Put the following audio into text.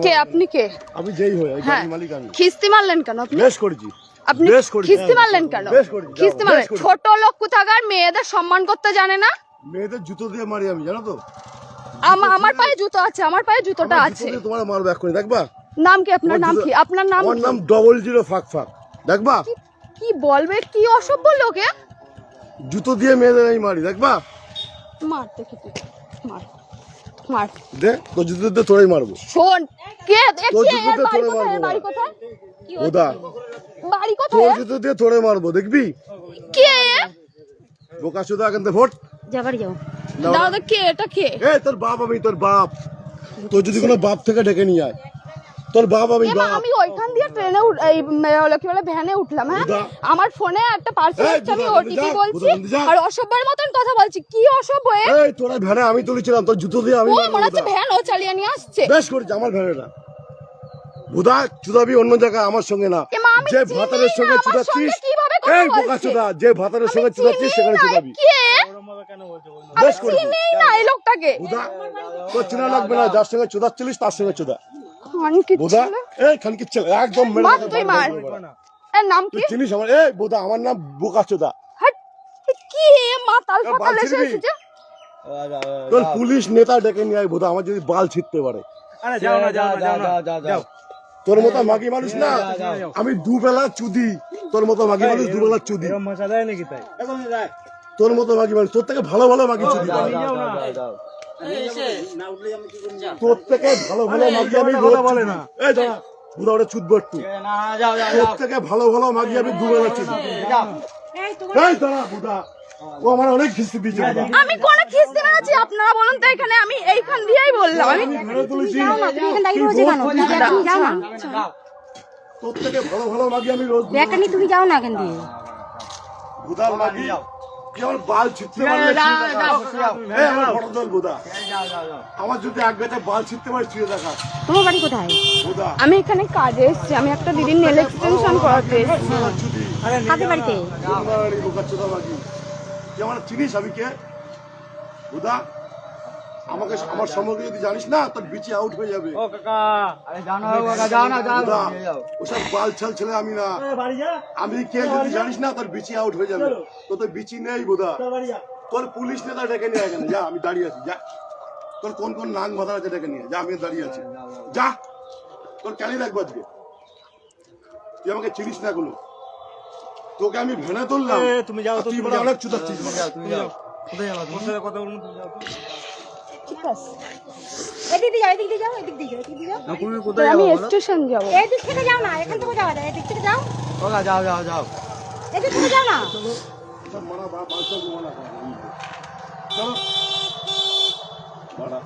কে আপনি? কে আমি যেই হই গাড়ির মালিক আমি। খিস্তি মারলেন কেন আপনি? বেশ করেছি। আপনি খিস্তি মারলেন কেন? খিস্তি মারলেন? ছোট লোক কোথাকার, মেয়েদের সম্মান করতে জানে না। মেয়েদের জুতো দিয়ে মারি আমি, জানো তো? আমার পায়ে জুতো আছে, আমার পায়ে জুতোটা আছে। তোমার মারবো এক্ষুনি, দেখবা? নাম কি আপনার? নাম কি আপনার? নাম আমার নাম 00 ফাক ফাক, দেখবা? কি বলবে? কি অসভ্য লোকে। জুতো দিয়ে মেয়েদের আমি মারি, দেখবা? মার দেখি তুই, মার মার দে, তো জুতো দিয়ে তোরাই মারবো। শোন, কে তোর জুতো দিয়ে তোরে মারবো। বাড়ি কোথায়? ওদা বাড়ি তোর কোথায়? জুতো দিয়ে তোরে মারবো, দেখবি? কে? বোকা চোদা, এখান থেকে ভোট। যা বাড়ি যাও। দাদা কে এটা? কে? তোর বাপ আমি, তোর বাপ। তোর যদি কোনো বাপ থেকে ডেকে নিয়ে আয়, তোর বাপ আমি। আমি ওইখান দিয়ে ট্রেনে কি বলে ভ্যানে উঠলাম। হ্যাঁ, আমার ফোনে একটা পার্সেল আসছে, আমি ওটিপি বলছি আর অসভ্যের মতন কথা বলছি। কি অসভ্য? এই তোরা ভ্যানে আমি তুলেছিলাম, তোর জুতো দিয়ে আমি। মনে হচ্ছে ভ্যান ও চালিয়ে নিয়ে আসছে। বেশ করেছি, আমার ভ্যানেটা। বুদা চুদাবি অন্য জায়গায়, আমার সঙ্গে না। যে ভাতারের সঙ্গে চুদাচ্ছিস, এই বোকা চুদা, যে ভাতারের সঙ্গে চুদাচ্ছিস সেখানে চুদাবি। বেশ করেছি। এই লোকটাকে বুদা তোর চেনা লাগবে না, যার সঙ্গে চুদাচ্ছিলিস তার সঙ্গে চুদা। বুদা এই খানকির ছেলে, একদম মেরে তুই মার। এর নাম কি চিনিস আমার? এই বুদা, আমার নাম বোকা চুদা। কি মাতাল ফাতাল এসেছে? তোর পুলিশ নেতা ডেকে নিয়ে আয় বুদা, আমার যদি বাল ছিটতে পারে। আরে যাও না, যাও না, যাও। তোর মতো মাগি মানুষ না আমি, দুবেলা চুদি। তোর মতো মাগি মানুষ দুবেলা চুদি। মশা দেয় নাকি তাই? তোর মতো মাগি মানুষ, তোর থেকে ভালো ভালো মাগি চুদি। তোর থেকে ভালো ভালো মাগি আমি কথা বলে না। এই দাঁড়া বুদা, ওটা চুদবো একটু। তোর থেকে ভালো ভালো মাগি আমি দুবেলা চুদি। এই দাঁড়া বুদা, ও আমার অনেক খিস্তি দিয়েছে। আমি কোন খিস্তি মেরেছি? আপনারা বলুন তো এখানে। আমি এইখান দিয়েই বললাম। আমি তোর থেকে ভালো ভালো মাগি আমি রোজ। তুমি যাও না এখান দিয়ে। বুদার মাগি কি আমার বাল ছিটতে পারলে? এই আমার ফটো তোল বুদা, আমার যদি এক গাছে বাল ছিটতে পারে ছুঁয়ে দেখা। তোমার বাড়ি কোথায়? বুদা আমি এখানে কাজে এসেছি, আমি একটা দিদির নেল এক্সটেনশন করাতে এসেছি। কাদের বাড়িতে? বোকা চোদা মাগি, তুই আমার চিনিস আমি কে? বুদা আমাকে, আমার সম্পর্কে যদি জানিস না তোর বিচি আউট হয়ে যাবে। ও কাকা, আরে যাও না কাকা, যাও না, যাও। ওসব বাল ছাল ছেলে আমি না। আমি কে যদি জানিস না তোর বিচি আউট হয়ে যাবে। তোর তো বিচি নেই বুদা। তোর পুলিশ নেতা ডেকে নিয়ে এখানে, যা আমি দাঁড়িয়ে আছি, যা। তোর কোন কোন নাং মাথা আছে ডেকে নিয়ে যা, আমি দাঁড়িয়ে আছি, যা। তোর কেন রাখবো আজকে? তুই আমাকে চিনিস না কোনো। তোকে আমি ভেনে তুললাম, তুমি যাও, তুই বলে অনেক চুদাচ্ছিস। তুমি যাও। কোথায় যাবা? তোমার সাথে কথা বলুন, তুমি যাও তো। ঠিক আছে, এদিক দিয়ে যাও, এদিক দিয়ে যাও, এদিক দিয়ে যাও, এদিক দিয়ে যাও। না তুমি কোথায় যাবা? আমি স্টেশন যাব। এদিক থেকে যাও না, এখান থেকে যাওয়া যায়, এদিক থেকে যাও, ওকা যাও, যাও, যাও। এদিক থেকে যাও না। সব মারা বাল সব মারা চলো বাড়া।